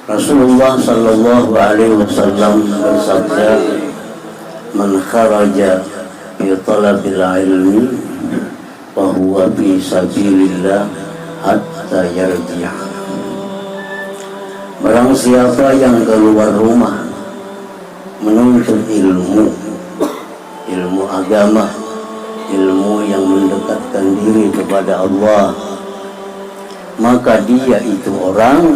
Rasulullah sallallahu alaihi wasallam bersabda, "Man kharaja fi talabil ilmi fa huwa fi sabilillah hatta yarji'a." Barang siapa yang keluar rumah menuntut ilmu agama, ilmu yang mendekatkan diri kepada Allah, maka dia itu orang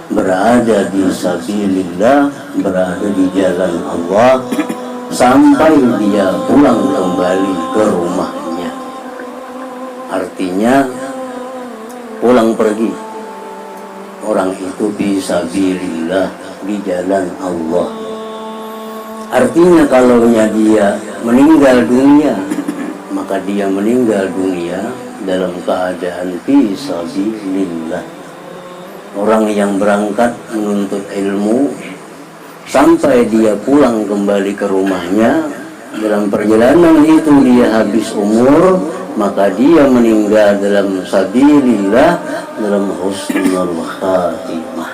berada di sabilillah, berada di jalan Allah sampai dia pulang kembali ke rumahnya. Artinya pulang pergi, orang itu di sabilillah, di jalan Allah. Artinya kalau dia meninggal dunia, maka dia meninggal dunia dalam keadaan fi sabilillah. Orang yang berangkat menuntut ilmu sampai dia pulang kembali ke rumahnya, dalam perjalanan itu dia habis umur, maka dia meninggal dalam sabilillah, dalam husnul khatimah.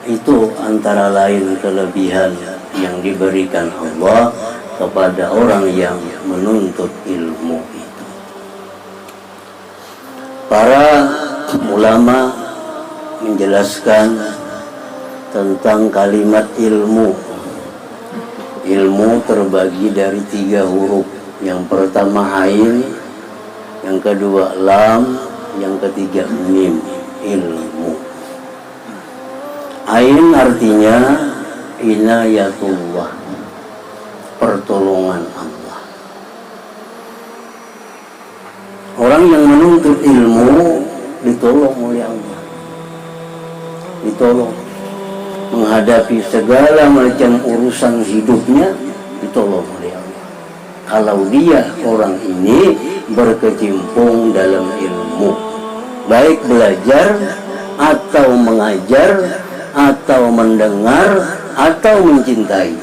Itu antara lain kelebihan yang diberikan Allah kepada orang yang menuntut ilmu itu. Para ulama menjelaskan tentang kalimat ilmu. Ilmu terbagi dari 3 huruf. Yang pertama ain, yang kedua lam, yang ketiga mim. Ilmu. Ain artinya inayatullah, pertolongan Allah. Orang yang menuntut ilmu ditolong oleh Allah, ditolong menghadapi segala macam urusan hidupnya, ditolong oleh Allah. Kalau dia orang ini berkecimpung dalam ilmu, baik belajar atau mengajar atau mendengar atau mencintai.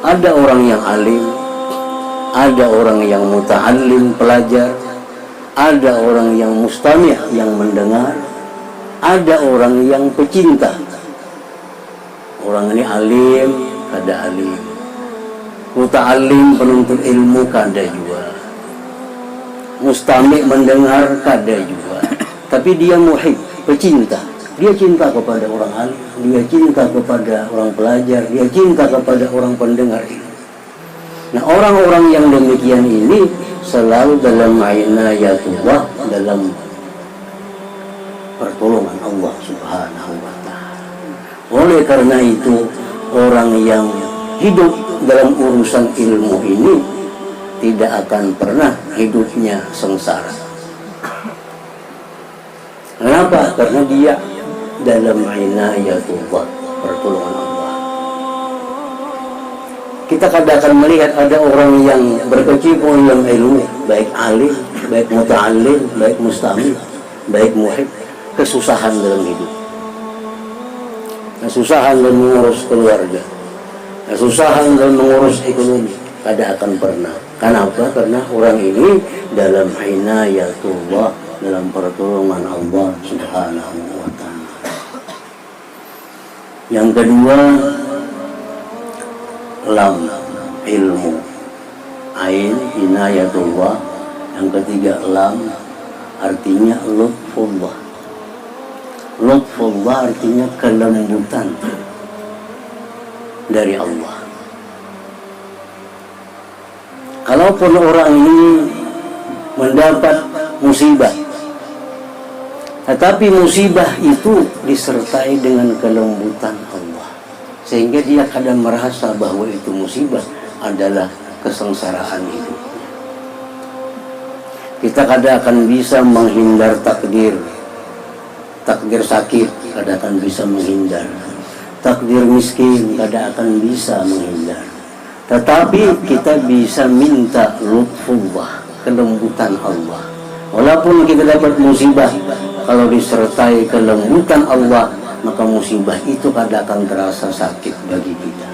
Ada orang yang alim, ada orang yang muta'allim, pelajar, ada orang yang mustami', yang mendengar, ada orang yang pecinta. Orang ini alim, kada alim, muta'allim, penuntut ilmu, kada juga, mustami' mendengar, kada juga. Tapi dia muhib, pecinta. Dia cinta kepada orang alim, dia cinta kepada orang pelajar, dia cinta kepada orang pendengar ini. Nah, orang-orang yang demikian ini selalu dalam inayatullah, dalam pertolongan Allah Subhanahu wa ta'ala. Oleh karena itu, orang yang hidup dalam urusan ilmu ini tidak akan pernah hidupnya sengsara. Kenapa? Karena dia dalam inayatullah, pertolongan Allah. Kita kadang akan melihat ada orang yang berkecimpung dalam ilmu, baik alim, baik muta'allim, baik mustami', baik muhib, kesusahan dalam hidup, kesusahan dalam mengurus keluarga, kesusahan dalam mengurus ekonomi, kada akan pernah. Kenapa? Karena orang ini dalam inayatullah, dalam pertolongan Allah Subhanahu wa ta'ala. Yang kedua, lam, ilmu. Ain, inayatullah. Yang ketiga lam, artinya lutfullah. Lutfullah artinya kelembutan dari Allah. Kalaupun orang ini mendapat musibah, tetapi musibah itu disertai dengan kelembutan Allah, sehingga dia kadang merasa bahwa itu musibah adalah kesengsaraan hidup. Kita kadang akan bisa menghindar takdir sakit, kadang akan bisa menghindar. Takdir miskin kadang akan bisa menghindar. Tetapi kita bisa minta lutfullah, kelembutan Allah. Walaupun kita dapat musibah, kalau disertai kelembutan Allah, maka musibah itu kadang akan terasa sakit bagi kita.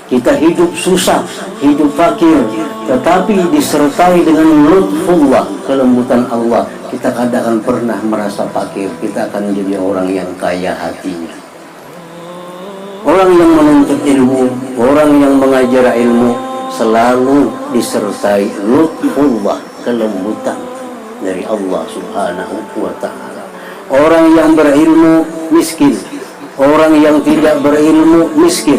Kita hidup susah, hidup fakir, tetapi disertai dengan lutfullah, kelembutan Allah, kita kadang akan pernah merasa fakir, kita akan menjadi orang yang kaya hatinya. Orang yang menuntut ilmu, orang yang mengajar ilmu selalu disertai lutfullah, kelembutan dari Allah Subhanahu wa ta'ala. Orang yang berilmu miskin, orang yang tidak berilmu miskin,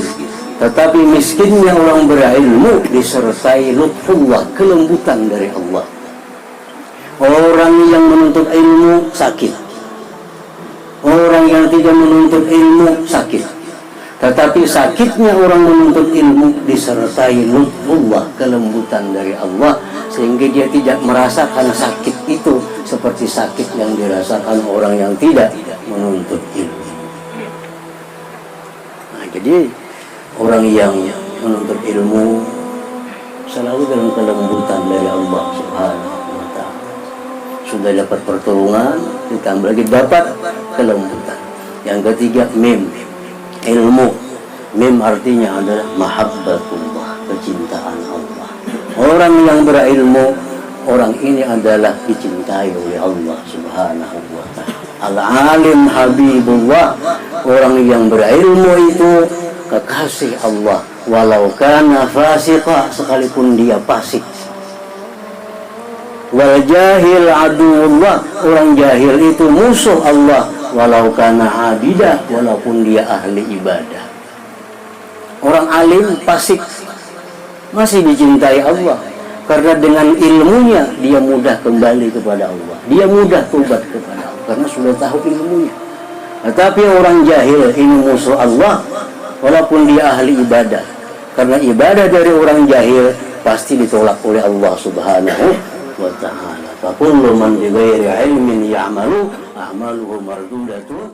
tetapi miskinnya orang berilmu disertai lutfullah, kelembutan dari Allah. Orang yang menuntut ilmu sakit, orang yang tidak menuntut ilmu sakit, tetapi sakitnya orang menuntut ilmu disertai lutfullah, kelembutan dari Allah, sehingga dia tidak merasakan sakit itu seperti sakit yang dirasakan orang yang tidak menuntut ilmu. Nah, jadi orang yang menuntut ilmu selalu dalam kelembutan dari Allah Subhanahu wa ta'ala. Sudah dapat pertolongan, ditambah lagi dapat kelembutan. Yang ketiga, mim, ilmu. Mim artinya adalah mahabbatullah, kecintaan Allah. Orang yang berilmu, orang ini adalah dicintai oleh Allah Subhanahu wa ta'ala. Al-alim habibullah, orang yang berilmu itu kekasih Allah, walau kana fasiqa, sekalipun dia fasik. Wal jahil aduullah, orang jahil itu musuh Allah, walau kana abidah, walaupun dia ahli ibadah. Orang alim fasik masih dicintai Allah, karena dengan ilmunya dia mudah kembali kepada Allah, dia mudah tobat kepada Allah karena sudah tahu ilmunya. Tetapi orang jahil ini musuh Allah, walaupun dia ahli ibadah, karena ibadah dari orang jahil pasti ditolak oleh Allah Subhanahu wa ta'ala. Fa kullu man bi ghairi ilmin ya'malu a'maluhu mardudatun